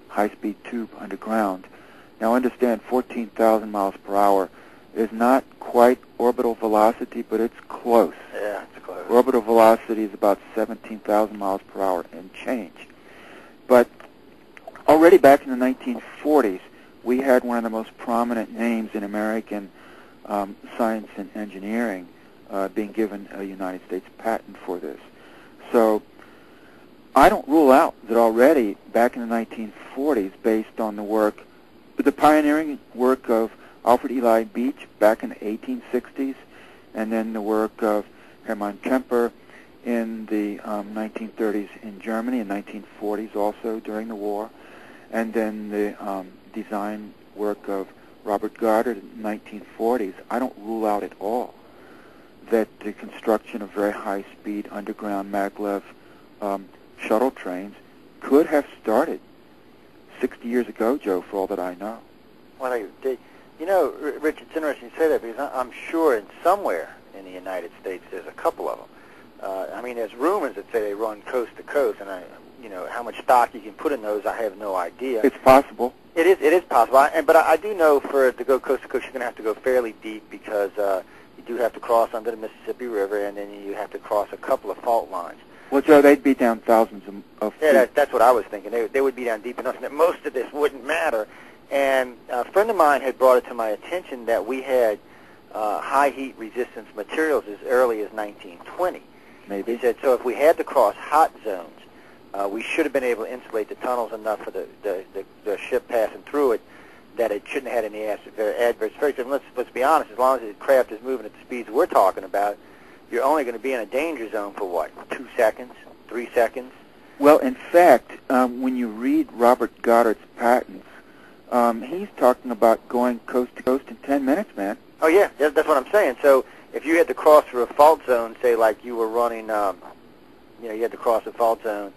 high-speed tube underground. Now understand, 14,000 miles per hour is not quite orbital velocity, but it's close. Yeah, it's close. Orbital velocity is about 17,000 miles per hour and change. But already back in the 1940s, we had one of the most prominent names in American science and engineering being given a United States patent for this. So I don't rule out that already back in the 1940s, based on the pioneering work of Alfred Eli Beach back in the 1860s, and then the work of Hermann Kemper in the 1930s in Germany, and 1940s also during the war, and then the design work of Robert Goddard in the 1940s, I don't rule out at all that the construction of very high-speed underground maglev shuttle trains could have started 60 years ago, Joe, for all that I know. Well, you know, Rich, it's interesting you say that, because I'm sure in somewhere in the United States there's a couple of them. I mean, there's rumors that say they run coast to coast, and you know, how much stock you can put in those, I have no idea. It's possible. It is possible, but I do know for it to go coast to coast, you're going to have to go fairly deep, because you do have to cross under the Mississippi River, and then you have to cross a couple of fault lines. Well, Joe, they'd be down thousands of feet. Yeah, that's what I was thinking. They would be down deep enough that most of this wouldn't matter. And a friend of mine had brought it to my attention that we had high heat resistance materials as early as 1920. Maybe. He said, so if we had to cross hot zones, we should have been able to insulate the tunnels enough for the ship passing through it that it shouldn't have had any adverse effects. And let's be honest, as long as the craft is moving at the speeds we're talking about, you're only going to be in a danger zone for what, 2 seconds, 3 seconds? Well, in fact, when you read Robert Goddard's patents, he's talking about going coast to coast in 10 minutes, man. Oh, yeah, that's what I'm saying. So if you had to cross through a fault zone, say like you were running, you had to cross a fault zone,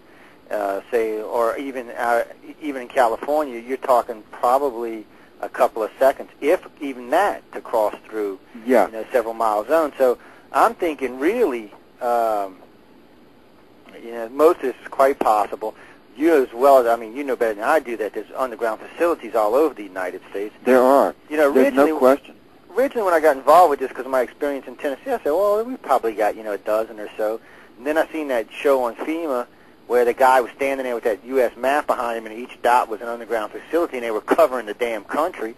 say, or even in California, you're talking probably a couple of seconds, if even that, to cross through several mile zones. So I'm thinking really, most of this is quite possible. You as well as, I mean, you know better than I do that there's underground facilities all over the United States. There are. There's no question. Originally, when I got involved with this, because of my experience in Tennessee, I said, well, we probably got, a dozen or so. And then I seen that show on FEMA where the guy was standing there with that U.S. map behind him, and each dot was an underground facility, and they were covering the damn country.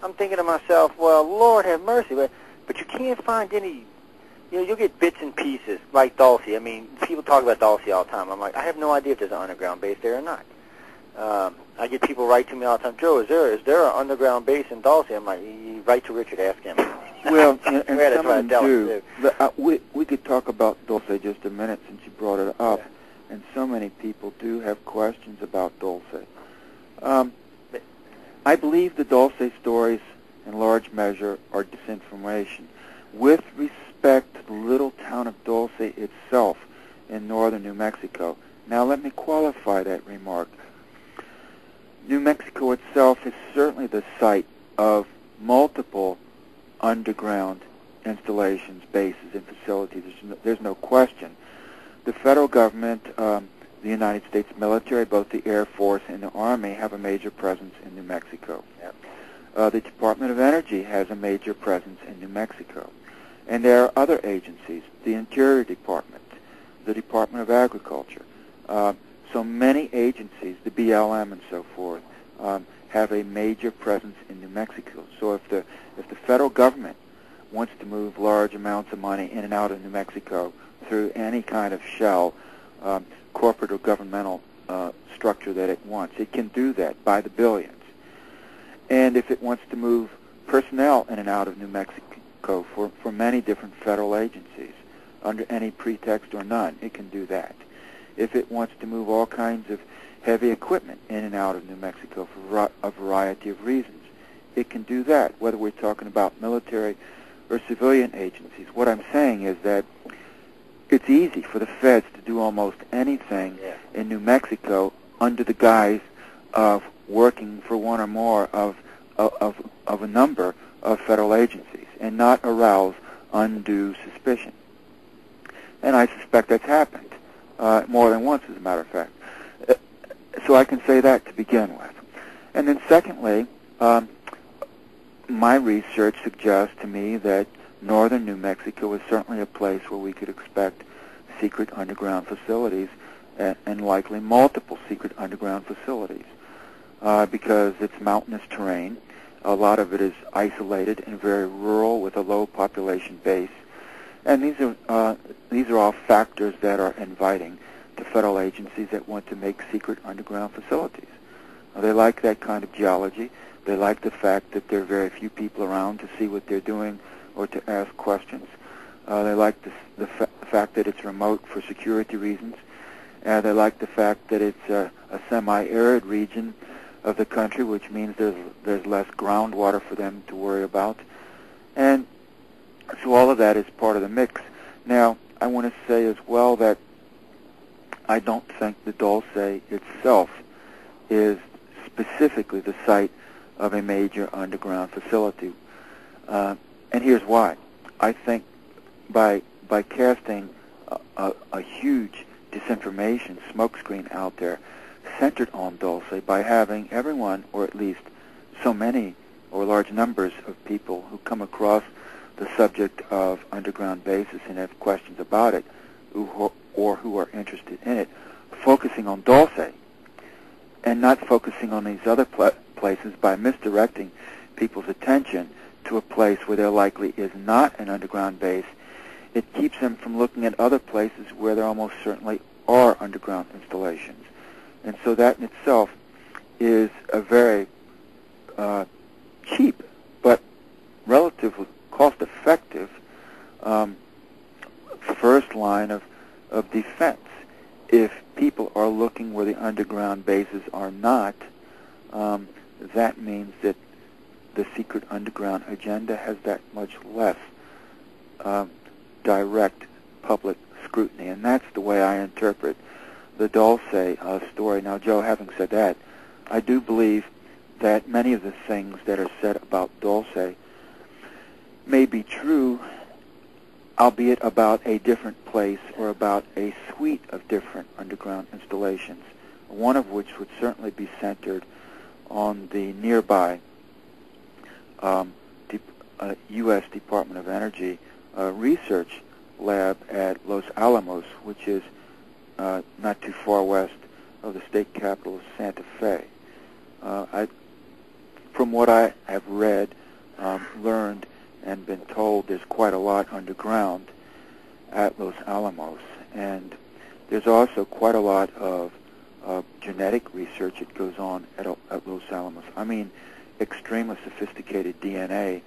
I'm thinking to myself, well, Lord have mercy, but you can't find any, you'll get bits and pieces, like Dulce. I mean, people talk about Dulce all the time. I'm like, I have no idea if there's an underground base there or not. I get people write to me all the time, Joe, is there an underground base in Dulce? I'm like, you write to Richard, ask him. Well, and some of them do. We could talk about Dulce just a minute since you brought it up, and so many people do have questions about Dulce. I believe the Dulce stories, in large measure, are disinformation. With respect to the little town of Dulce itself in northern New Mexico. Now, let me qualify that remark. New Mexico itself is certainly the site of multiple underground installations, bases, and facilities. There's no question. The federal government, the United States military, both the Air Force and the Army, have a major presence in New Mexico. Yep. The Department of Energy has a major presence in New Mexico. And there are other agencies, the Interior Department, the Department of Agriculture. So many agencies, the BLM and so forth, have a major presence in New Mexico. So if the federal government wants to move large amounts of money in and out of New Mexico through any kind of shell, corporate or governmental structure that it wants, it can do that by the billions. And if it wants to move personnel in and out of New Mexico for many different federal agencies, under any pretext or none, it can do that. If it wants to move all kinds of heavy equipment in and out of New Mexico for a variety of reasons, it can do that, whether we're talking about military or civilian agencies. What I'm saying is that it's easy for the feds to do almost anything in New Mexico under the guise of working for one or more of a number of federal agencies and not arouse undue suspicion. And I suspect that's happened more than once, as a matter of fact. So I can say that to begin with. And then secondly, my research suggests to me that northern New Mexico is certainly a place where we could expect secret underground facilities, and likely multiple secret underground facilities, because it's mountainous terrain. A lot of it is isolated and very rural with a low population base. And these are all factors that are inviting to federal agencies that want to make secret underground facilities. They like that kind of geology. They like the fact that there are very few people around to see what they're doing or to ask questions. They like the fact that it's remote for security reasons. They like the fact that it's a semi-arid region of the country, which means there's less groundwater for them to worry about. And so all of that is part of the mix. Now, I want to say as well that I don't think the Dulce itself is specifically the site of a major underground facility. And here's why. I think by casting a huge disinformation smokescreen out there centered on Dulce, by having everyone, or at least so many or large numbers of people who come across the subject of underground bases and have questions about it, or who are interested in it, focusing on Dulce and not focusing on these other places, by misdirecting people's attention to a place where there likely is not an underground base, it keeps them from looking at other places where there almost certainly are underground installations. And so that in itself is a very cheap but relatively cost-effective first line of defense. If people are looking where the underground bases are not, that means that the secret underground agenda has that much less direct public scrutiny. And that's the way I interpret the Dulce story. Now, Joe, having said that, I do believe that many of the things that are said about Dulce may be true, albeit about a different place or about a suite of different underground installations, one of which would certainly be centered on the nearby U.S. Department of Energy research lab at Los Alamos, which is not too far west of the state capital of Santa Fe. From what I have read, learned, and been told, there's quite a lot underground at Los Alamos. And there's also quite a lot of genetic research that goes on at Los Alamos. I mean, extremely sophisticated DNA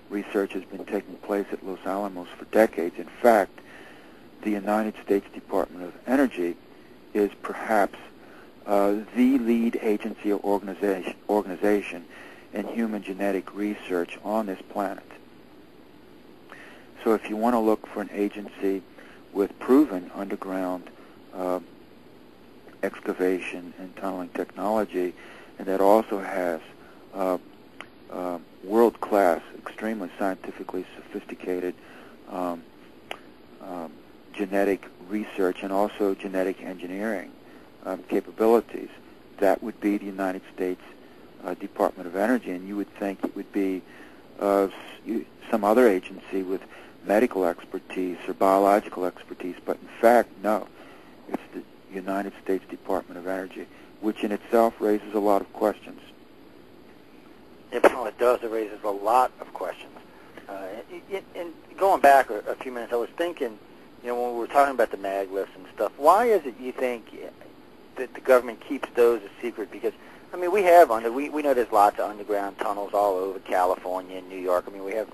research has been taking place at Los Alamos for decades. In fact, the United States Department of Energy is perhaps the lead agency or organization in human genetic research on this planet. So if you want to look for an agency with proven underground excavation and tunneling technology, and that also has world-class, extremely scientifically sophisticated genetic research and also genetic engineering capabilities, that would be the United States Department of Energy. And you would think it would be some other agency with medical expertise or biological expertise, but in fact, no. It's the United States Department of Energy, which in itself raises a lot of questions. It does. It raises a lot of questions. And going back a few minutes, I was thinking, when we were talking about the mag lifts and stuff, why is it you think that the government keeps those a secret? Because, I mean, we know there's lots of underground tunnels all over California and New York. I mean, we have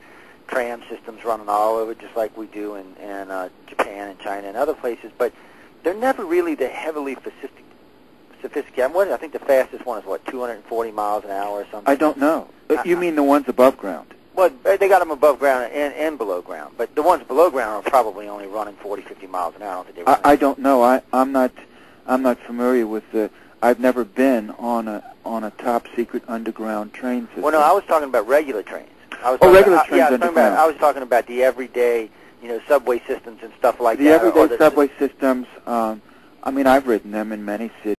tram systems running all over, just like we do in Japan and China and other places, but they're never really the heavily sophisticated. I think the fastest one is, 240 miles an hour or something? I don't know. You mean the ones above ground? Well, they got them above ground and below ground, but the ones below ground are probably only running 40, 50 miles an hour. I don't know. I'm not familiar with the. I've never been on a top secret underground train system. Well, no, I was talking about regular trains. Regular trains underground. I was talking about the everyday, subway systems and stuff like that. The everyday subway systems. I mean, I've ridden them in many cities.